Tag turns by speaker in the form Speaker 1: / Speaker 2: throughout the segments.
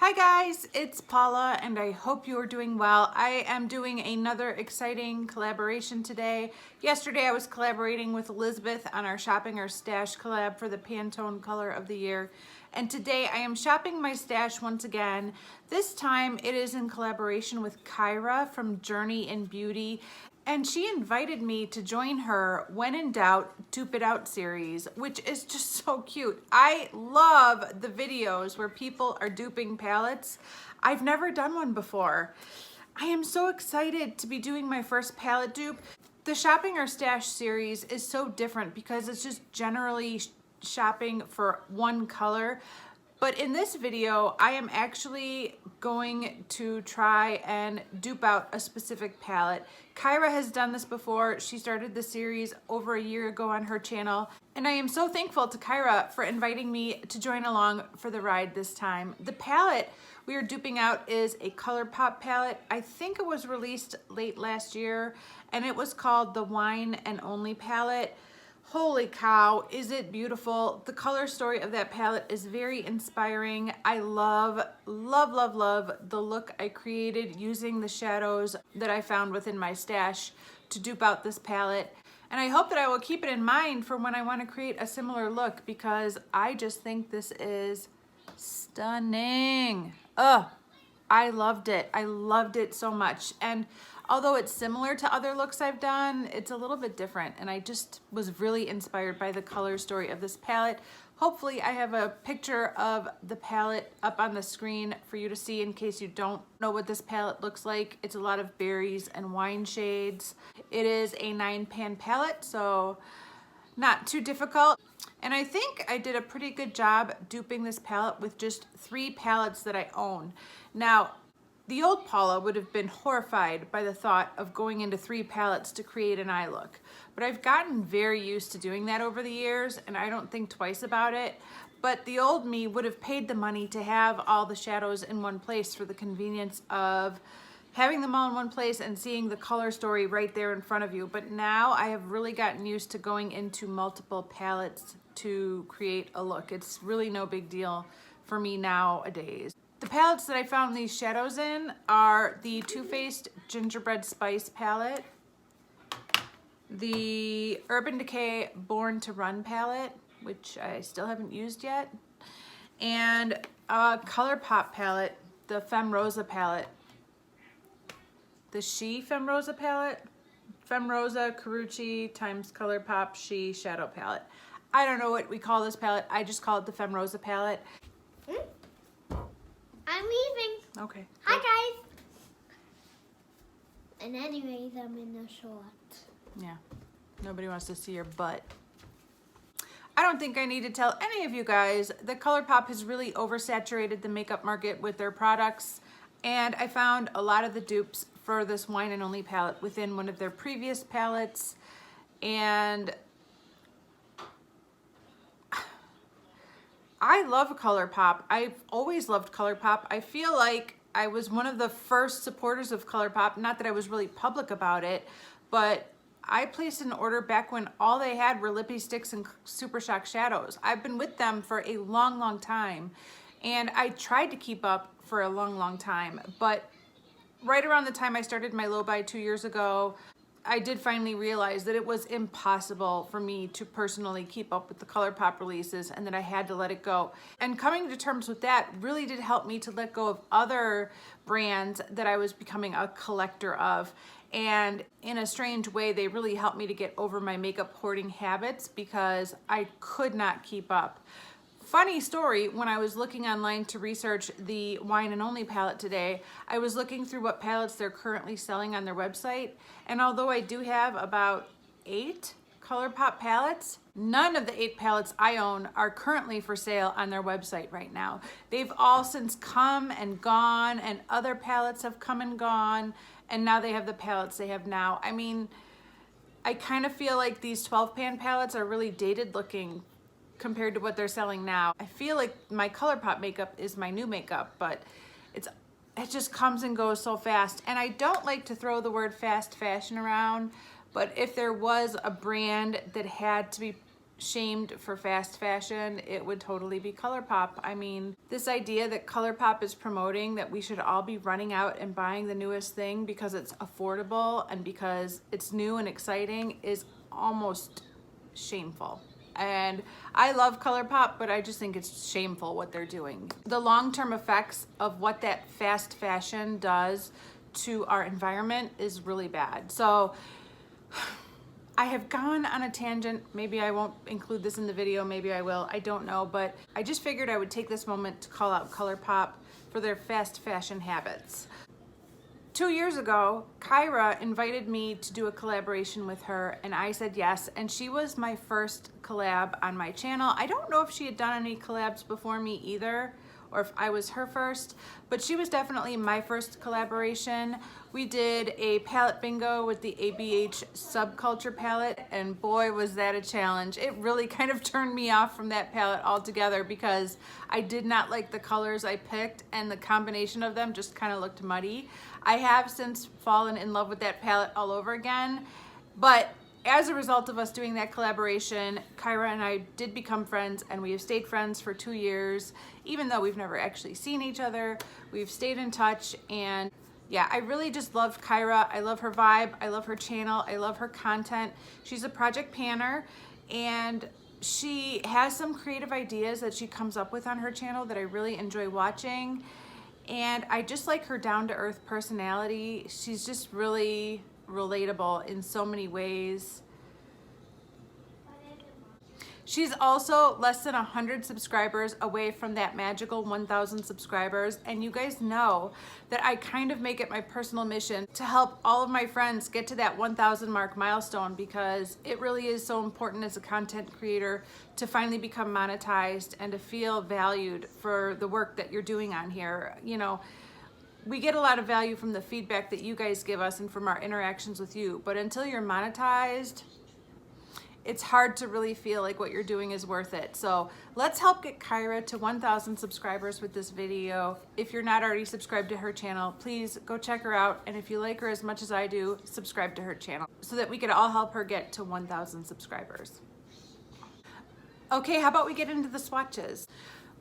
Speaker 1: Hi guys, it's Paula and I hope you are doing well. I am doing another exciting collaboration today. Yesterday I was collaborating with Elizabeth on our Shopping Our Stash collab for the Pantone Color of the Year. And today I am shopping my stash once again. This time it is in collaboration with Kyra from Journey in Beauty. And she invited me to join her When in Doubt, Dupe It Out series, which is just so cute. I love the videos where people are duping palettes. I've never done one before. I am so excited to be doing my first palette dupe. The Shopping Our Stash series is so different because it's just generally shopping for one color. But in this video, I am actually going to try and dupe out a specific palette. Kyra has done this before. She started the series over a year ago on her channel. And I am so thankful to Kyra for inviting me to join along for the ride this time. The palette we are duping out is a Colourpop palette. I think it was released late last year and it was called the Wine and Only palette. Holy cow, is it beautiful. The color story of that palette is very inspiring. I love, love, love, love the look I created using the shadows that I found within my stash to dupe out this palette. And I hope that I will keep it in mind for when I want to create a similar look because I just think this is stunning. I loved it. I loved it so much. And although it's similar to other looks I've done, it's a little bit different. And I just was really inspired by the color story of this palette. Hopefully I have a picture of the palette up on the screen for you to see in case you don't know what this palette looks like. It's a lot of berries and wine shades. It is a 9-pan palette, so not too difficult. And I think I did a pretty good job duping this palette with just 3 palettes that I own. Now, the old Paula would have been horrified by the thought of going into 3 palettes to create an eye look. But I've gotten very used to doing that over the years and I don't think twice about it. But the old me would have paid the money to have all the shadows in one place for the convenience of having them all in one place and seeing the color story right there in front of you. But now I have really gotten used to going into multiple palettes to create a look. It's really no big deal for me nowadays. The palettes that I found these shadows in are the Too Faced Gingerbread Spice palette, the Urban Decay Born to Run palette, which I still haven't used yet, and a Colourpop palette, the Femme Rosa palette. The She Femme Rosa palette, Femme Rosa Carucci times Colourpop She Shadow palette. I don't know what we call this palette. I just call it the Femme Rosa palette.
Speaker 2: I'm leaving.
Speaker 1: Okay.
Speaker 2: Hi guys. And anyways, I'm in the shorts.
Speaker 1: Yeah. Nobody wants to see your butt. I don't think I need to tell any of you guys that Colourpop has really oversaturated the makeup market with their products. And I found a lot of the dupes for this Wine and Only palette within one of their previous palettes. And I love Colourpop. I've always loved Colourpop. I feel like I was one of the first supporters of Colourpop. Not that I was really public about it, but I placed an order back when all they had were lippy sticks and Super Shock shadows. I've been with them for a long, long time. And I tried to keep up for a long, long time. But right around the time I started my low buy 2 years ago, I did finally realize that it was impossible for me to personally keep up with the Colourpop releases and that I had to let it go. And coming to terms with that really did help me to let go of other brands that I was becoming a collector of. And in a strange way, they really helped me to get over my makeup hoarding habits because I could not keep up. Funny story, when I was looking online to research the Wine and Only palette today, I was looking through what palettes they're currently selling on their website. And although I do have about 8 Colourpop palettes, none of the 8 palettes I own are currently for sale on their website right now. They've all since come and gone, and other palettes have come and gone, and now they have the palettes they have now. I mean, I kind of feel like these 12-pan palettes are really dated looking compared to what they're selling now. I feel like my Colourpop makeup is my new makeup, but it just comes and goes so fast. And I don't like to throw the word fast fashion around, but if there was a brand that had to be shamed for fast fashion, it would totally be Colourpop. I mean, this idea that Colourpop is promoting that we should all be running out and buying the newest thing because it's affordable and because it's new and exciting is almost shameful. And I love Colourpop, but I just think it's shameful what they're doing. The long-term effects of what that fast fashion does to our environment is really bad. So I have gone on a tangent. Maybe I won't include this in the video, maybe I will, I don't know, but I just figured I would take this moment to call out Colourpop for their fast fashion habits. 2 years ago, Kyra invited me to do a collaboration with her and I said yes, and she was my first collab on my channel. I don't know if she had done any collabs before me either, or if I was her first, but she was definitely my first collaboration. We did a palette bingo with the ABH Subculture palette, and boy was that a challenge. It really kind of turned me off from that palette altogether because I did not like the colors I picked and the combination of them just kind of looked muddy. I have since fallen in love with that palette all over again, but as a result of us doing that collaboration, Kyra and I did become friends, and we have stayed friends for 2 years. Even though we've never actually seen each other, we've stayed in touch, and yeah, I really just love Kyra. I love her vibe, I love her channel, I love her content. She's a project planner, and she has some creative ideas that she comes up with on her channel that I really enjoy watching. And I just like her down-to-earth personality. She's just really relatable in so many ways. She's also less than 100 subscribers away from that magical 1,000 subscribers, and you guys know that I kind of make it my personal mission to help all of my friends get to that 1,000 mark milestone, because it really is so important as a content creator to finally become monetized and to feel valued for the work that you're doing on here. You know, we get a lot of value from the feedback that you guys give us and from our interactions with you, but until you're monetized, it's hard to really feel like what you're doing is worth it. So let's help get Kyra to 1,000 subscribers with this video. If you're not already subscribed to her channel, please go check her out. And if you like her as much as I do, subscribe to her channel so that we can all help her get to 1,000 subscribers. Okay, how about we get into the swatches?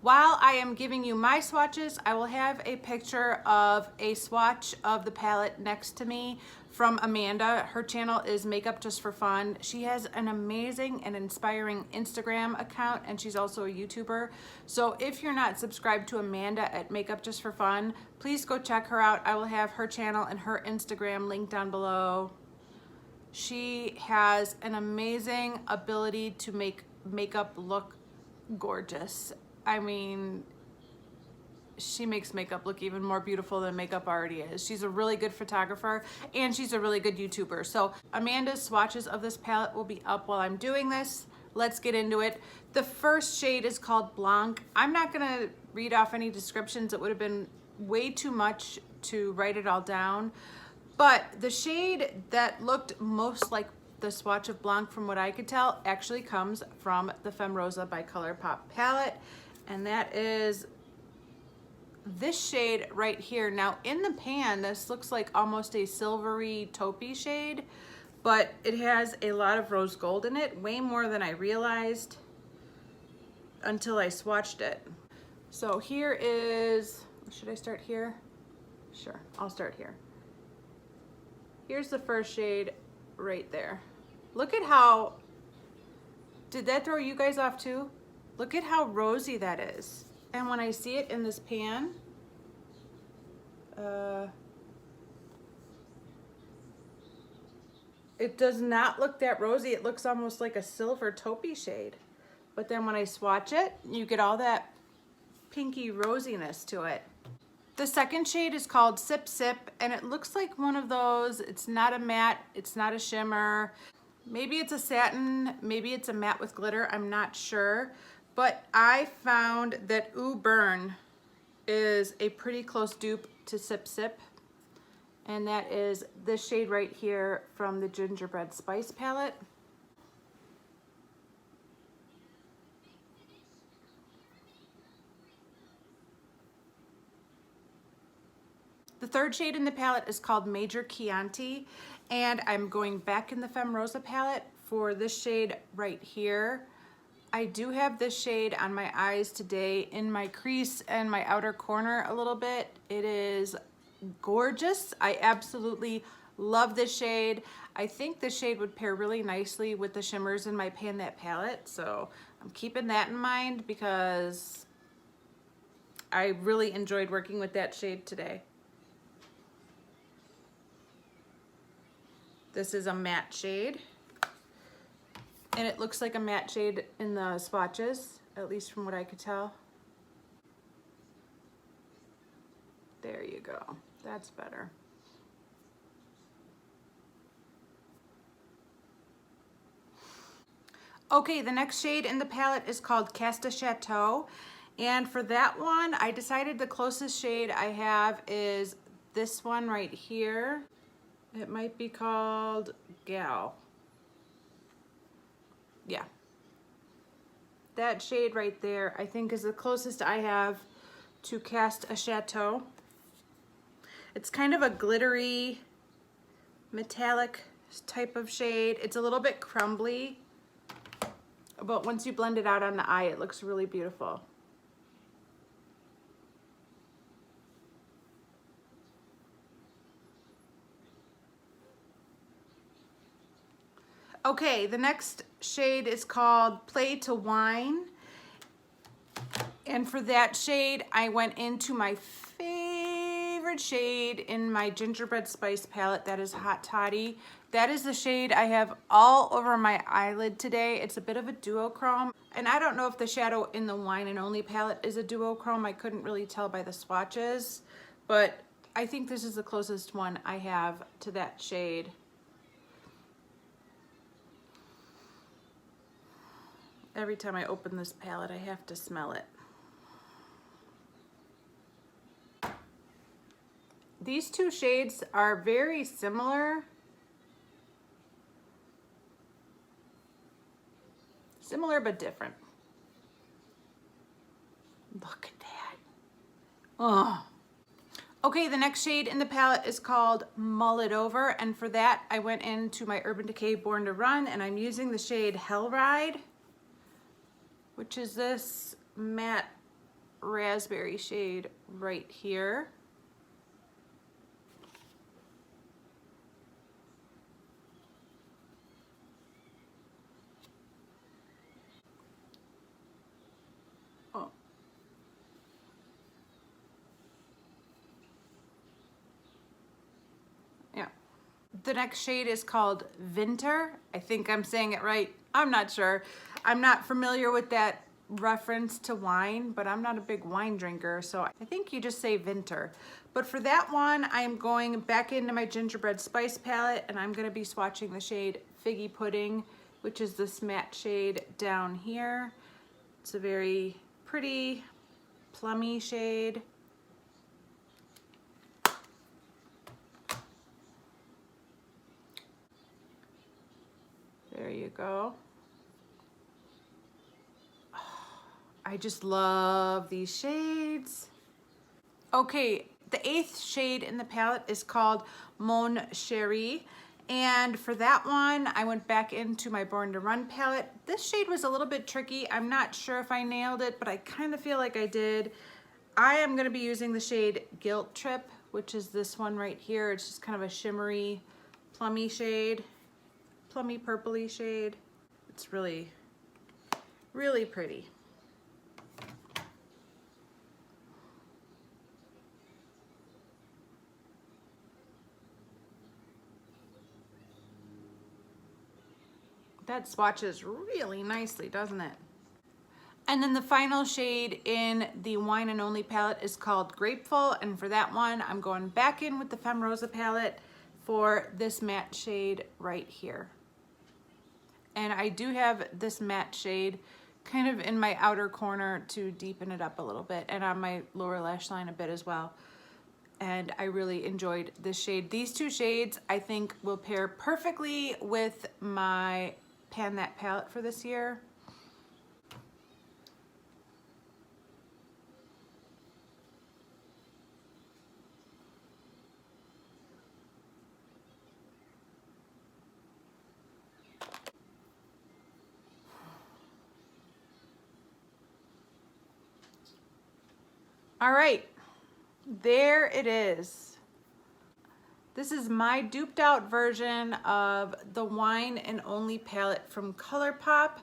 Speaker 1: While I am giving you my swatches, I will have a picture of a swatch of the palette next to me from Amanda. Her channel is Makeup Just for Fun. She has an amazing and inspiring Instagram account, and she's also a YouTuber. So if you're not subscribed to Amanda at Makeup Just for Fun, please go check her out. I will have her channel and her Instagram linked down below. She has an amazing ability to make makeup look gorgeous. I mean, she makes makeup look even more beautiful than makeup already is. She's a really good photographer, and she's a really good YouTuber. So Amanda's swatches of this palette will be up while I'm doing this. Let's get into it. The first shade is called Blanc. I'm not gonna read off any descriptions. It would have been way too much to write it all down. But the shade that looked most like the swatch of Blanc, from what I could tell, actually comes from the Femme Rosa by Colourpop palette. And that is this shade right here. Now in the pan, this looks like almost a silvery taupey shade, but it has a lot of rose gold in it, way more than I realized until I swatched it. So here is, should I start here? Sure, I'll start here. Here's the first shade right there. Look at how, did that throw you guys off too? Look at how rosy that is. And when I see it in this pan, it does not look that rosy. It looks almost like a silver taupey shade. But then when I swatch it, you get all that pinky rosiness to it. The second shade is called Sip Sip, and it looks like one of those, it's not a matte, it's not a shimmer. Maybe it's a satin, maybe it's a matte with glitter, I'm not sure. But I found that Ooh Burn is a pretty close dupe to Sip Sip. And that is this shade right here from the Gingerbread Spice palette. The third shade in the palette is called Major Chianti, and I'm going back in the Femme Rosa palette for this shade right here. I do have this shade on my eyes today in my crease and my outer corner a little bit. It is gorgeous. I absolutely love this shade. I think this shade would pair really nicely with the shimmers in my Pan That palette. So I'm keeping that in mind because I really enjoyed working with that shade today. This is a matte shade. And it looks like a matte shade in the swatches, at least from what I could tell. There you go. That's better. Okay, the next shade in the palette is called Casta Chateau. And for that one, I decided the closest shade I have is this one right here. It might be called Gal. Yeah. That shade right there, I think, is the closest I have to Cast a Chateau. It's kind of a glittery, metallic type of shade. It's a little bit crumbly, but once you blend it out on the eye, it looks really beautiful. Okay, the next shade is called Play to Wine. And for that shade, I went into my favorite shade in my Gingerbread Spice palette. That is Hot Toddy. That is the shade I have all over my eyelid today. It's a bit of a duochrome. And I don't know if the shadow in the Wine and Only palette is a duochrome. I couldn't really tell by the swatches. But I think this is the closest one I have to that shade. Every time I open this palette, I have to smell it. These two shades are very similar. Similar but different. Look at that. Oh. Okay, the next shade in the palette is called Mull It Over, and for that I went into my Urban Decay Born to Run, and I'm using the shade Hell Ride, which is this matte raspberry shade right here. Oh. Yeah. The next shade is called Vinter. I think I'm saying it right. I'm not sure. I'm not familiar with that reference to wine, but I'm not a big wine drinker, so I think you just say Vinter. But for that one, I'm going back into my Gingerbread Spice palette, and I'm gonna be swatching the shade Figgy Pudding, which is this matte shade down here. It's a very pretty, plummy shade. There you go. I just love these shades. Okay, the 8th shade in the palette is called Mon Chéri. And for that one, I went back into my Born to Run palette. This shade was a little bit tricky. I'm not sure if I nailed it, but I kind of feel like I did. I am gonna be using the shade Guilt Trip, which is this one right here. It's just kind of a shimmery, plummy shade, plummy purpley shade. It's really, really pretty. That swatches really nicely, doesn't it? And then the final shade in the Wine and Only palette is called Grapeful, and for that one, I'm going back in with the Femme Rosa palette for this matte shade right here. And I do have this matte shade kind of in my outer corner to deepen it up a little bit, and on my lower lash line a bit as well. And I really enjoyed this shade. These two shades I think will pair perfectly with my Pan That palette for this year. All right, there it is. This is my duped out version of the Wine and Only palette from Colourpop.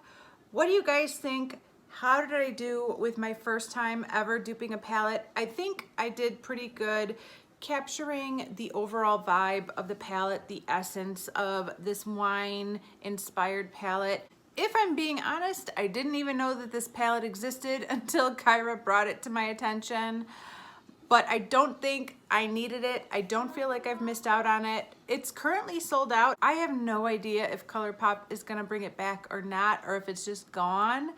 Speaker 1: What do you guys think? How did I do with my first time ever duping a palette? I think I did pretty good capturing the overall vibe of the palette, the essence of this wine inspired palette. If I'm being honest, I didn't even know that this palette existed until Kyra brought it to my attention. But I don't think I needed it. I don't feel like I've missed out on it. It's currently sold out. I have no idea if Colourpop is gonna bring it back or not, or if it's just gone.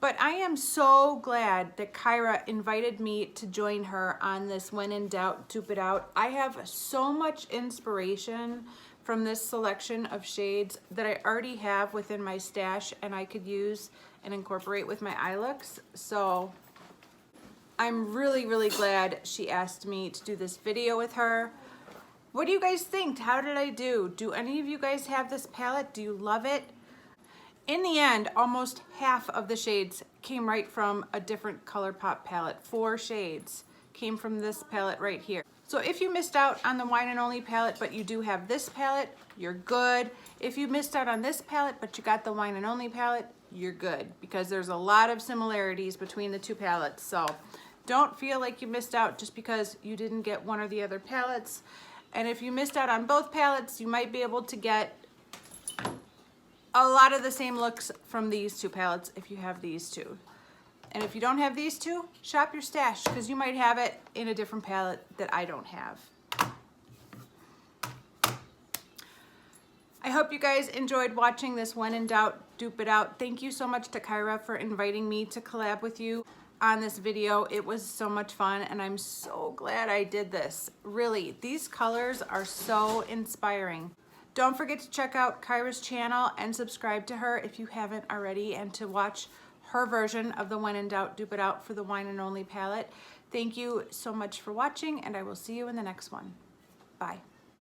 Speaker 1: But I am so glad that Kyra invited me to join her on this When in Doubt, Dupe It Out. I have so much inspiration from this selection of shades that I already have within my stash and I could use and incorporate with my eye looks. So I'm really, really glad she asked me to do this video with her. What do you guys think? How did I do? Do any of you guys have this palette? Do you love it? In the end, almost half of the shades came right from a different Colourpop palette. 4 shades came from this palette right here. So if you missed out on the Wine and Only palette, but you do have this palette, you're good. If you missed out on this palette, but you got the Wine and Only palette, you're good, because there's a lot of similarities between the two palettes. So don't feel like you missed out just because you didn't get one or the other palettes. And if you missed out on both palettes, you might be able to get a lot of the same looks from these two palettes if you have these two. And if you don't have these two, shop your stash, because you might have it in a different palette that I don't have. I hope you guys enjoyed watching this When in Doubt, Dupe It Out. Thank you so much to Kyra for inviting me to collab with you on this video. It was so much fun and I'm so glad I did this. Really, these colors are so inspiring. Don't forget to check out Kyra's channel and subscribe to her if you haven't already, and to watch her version of the When in Doubt, Dupe It Out for the Wine and Only palette. Thank you so much for watching, and I will see you in the next one. Bye.